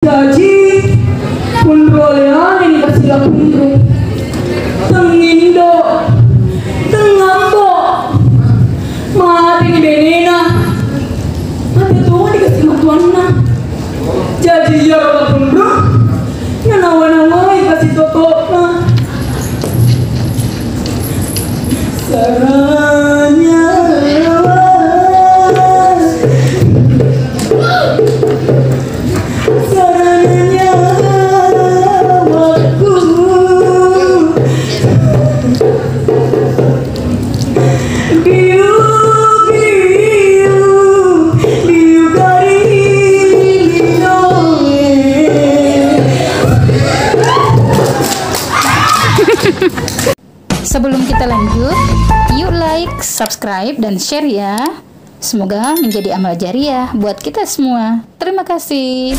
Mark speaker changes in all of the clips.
Speaker 1: Jadi punrolean ini kasih lapundro tengindo tengambo mati ni benena mati tuh dikasih matuanna jadi ya lapundro ya nawa-nawa kasih totokna saranya
Speaker 2: Sebelum kita lanjut, yuk like, subscribe, dan share ya. Semoga menjadi amal jariah buat kita semua. Terima kasih.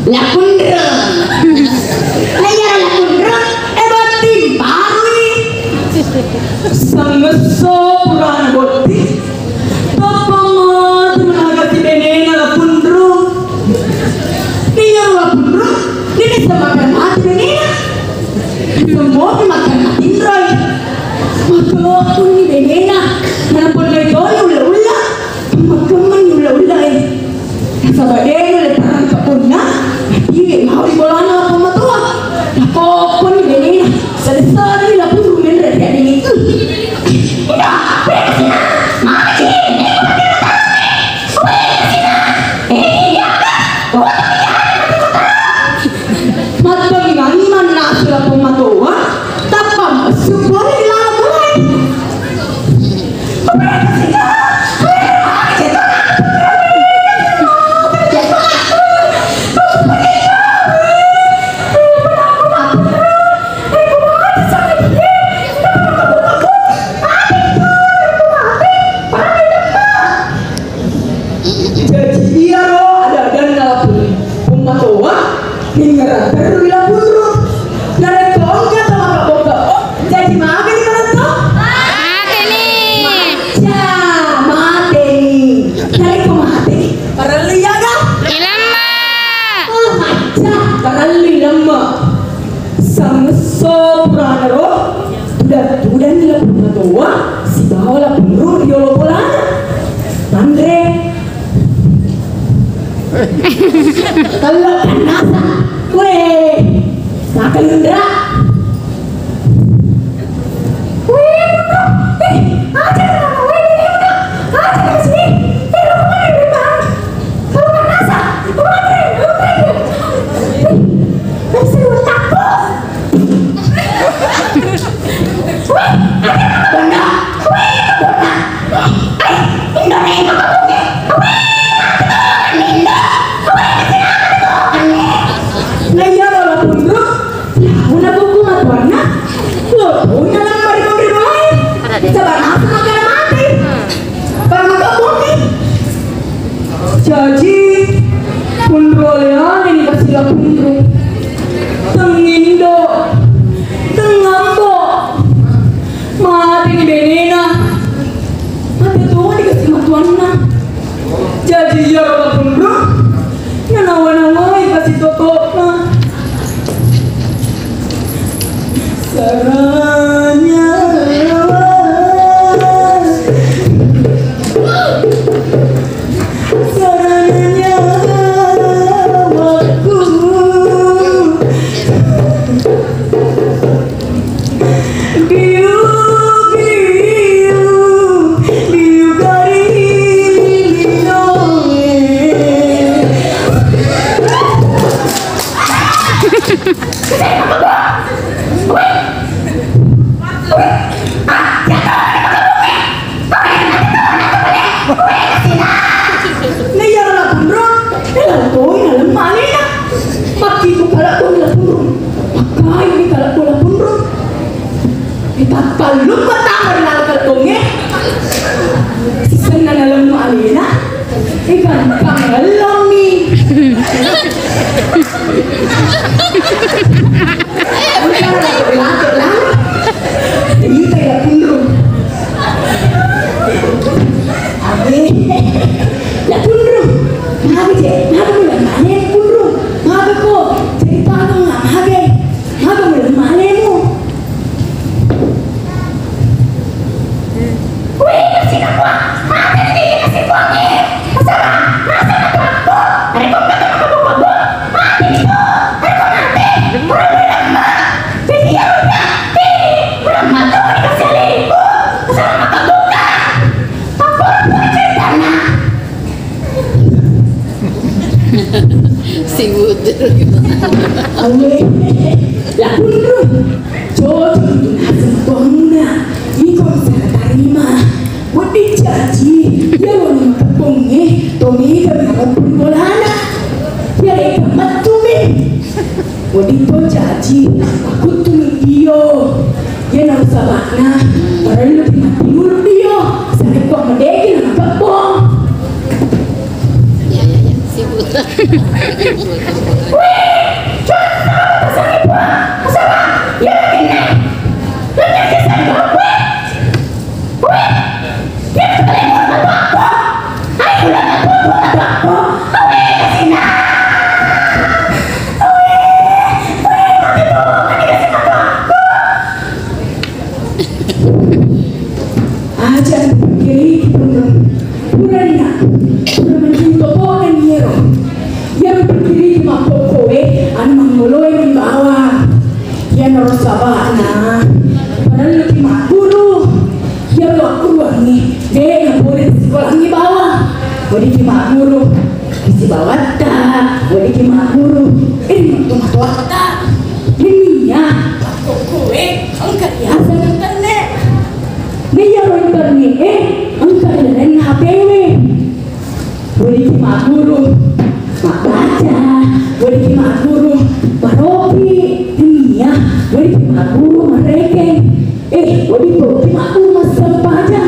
Speaker 1: Lapundra, layar lapundra, batin parui, sangaso purana boti, papamat nagati benena lapundru, layar lapundru, ini semakan mati benena, semua makan mati roy, makan ni benena, nampun lagi ulah, makan ulah, sabadeng ulah tarang kapuna. Ini mau dibolana apa matua? Nak pun ini selesai ni lah pun rumah dia ada ni. Dah, bersih. Mati. Mata gimana mana sudah pun matua? Tapam super lah boy. Udah nila pematoa si bawa la penuru yolo polana Andre kalau kanasa kue kakak Indra kue aja kue aja sini lu kemana bang kalau kanasa kemana masih takut jadi punrolean ini kasih lapundro tengindo tengambo mati ni benena mati tuh dikasih matuanna jadi ya lapundro ya nawa-nawa kasih totokna saranya saranya ngelong nih. Ini kayak pundrung. Ya pundrung. Mabe je, mabe mulai mana pundrung. Mabe ko, cerita ko nga mabe. Mabe mulai mana mo. Wih, kasih aku. Mabe ni kasih ko ni. Masama, masa na ko. Hari ko ka ko ko. Mabe ni ko. Hari ko nanti. Pura ma. Video na. Pura ma to ni kasih ko. Masama makabuka. Apa cerita na?
Speaker 3: Si Buder
Speaker 1: Awe, la pundrung. Jodoh nasib tuangna. Iko sa tarima. Wadi janji. Ya wala makapungge. Tomi kami nakapun bolana. Ya eka matumi. Wadi to janji. Aku tumi iyo. Ya na usabana. Para lu timur iyo. Sampai kau mendeki na nakapung.
Speaker 3: ya si Buder
Speaker 1: Ajar kiri purana mencinta pohon niero yang berdiri di mapokoe anu mangoloe di bawah yang harus sabana padahal lagi makburu yang waktu wangi deh nggak boleh di sekolah di bawah boleh di makburu di bawah tak boleh di makburu ini waktu tak ini ya mapokoe angkat ya internet dia orang internet angkat dan HPW boleh cuma guru mak baca boleh cuma guru paroki dunia boleh cuma guru mereka boleh cuma guru masam baca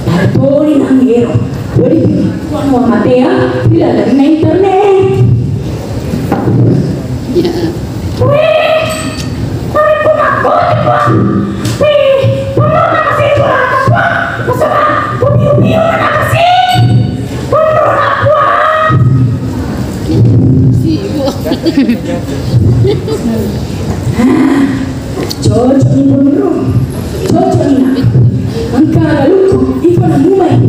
Speaker 1: tartori nangero boleh cuma Muhammadiyah tidak ada di internet
Speaker 3: ya
Speaker 1: wih tapi cuma wih penuh kasih pulang apa masalah ubi-ubi mana kasih penuh apa
Speaker 3: si Buder
Speaker 1: cocok ni penuh cocok ni nak angka laluku iko na mumai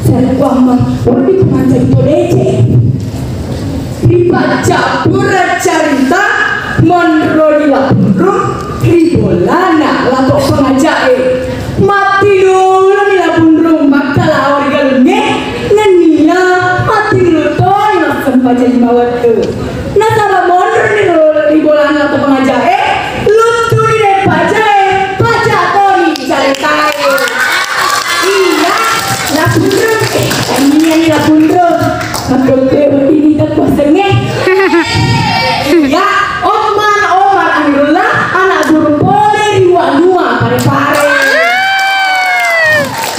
Speaker 1: saya kwamba wadi kumanja itoleje dibaca pura cerita monrodi lapurung ribolana lato pengajae mati dulu ni lapurung bakal awal galunge nania mati dulu toy nak baca di bawah tu nasaba monrodi ribolana lato pengajae lutu di depajae baca toy cari tayo iya lapurung ini ni lapurung makote ini tak pasangnya ya Omar Amirullah anak guru boleh diwa-dua pare-pare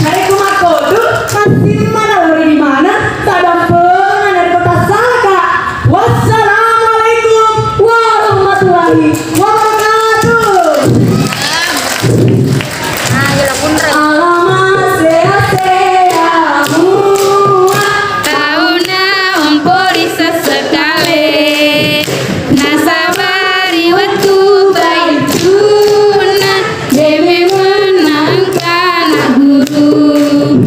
Speaker 1: cari kumakodu masih mana lori di mana tak ada pengen dari kota Saka. Wassalamualaikum warahmatullahi wabarakatuh. Alamak sehat-sehat semua.
Speaker 2: Tauna umpori sesekali nasabari waktu baik tuna demi menangkan guru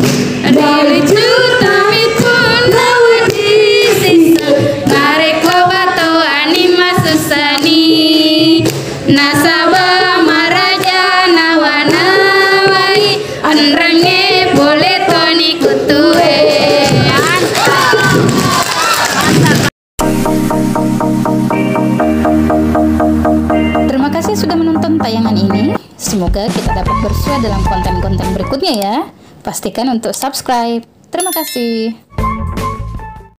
Speaker 2: dari juta mitun nawati sisa nareko bato anima susani nasaba maraja nawana wai anrange boleh toni kutue. Terima kasih sudah menonton tayangan ini. Semoga kita dapat bersua dalam konten-konten berikutnya ya. Pastikan untuk subscribe. Terima kasih.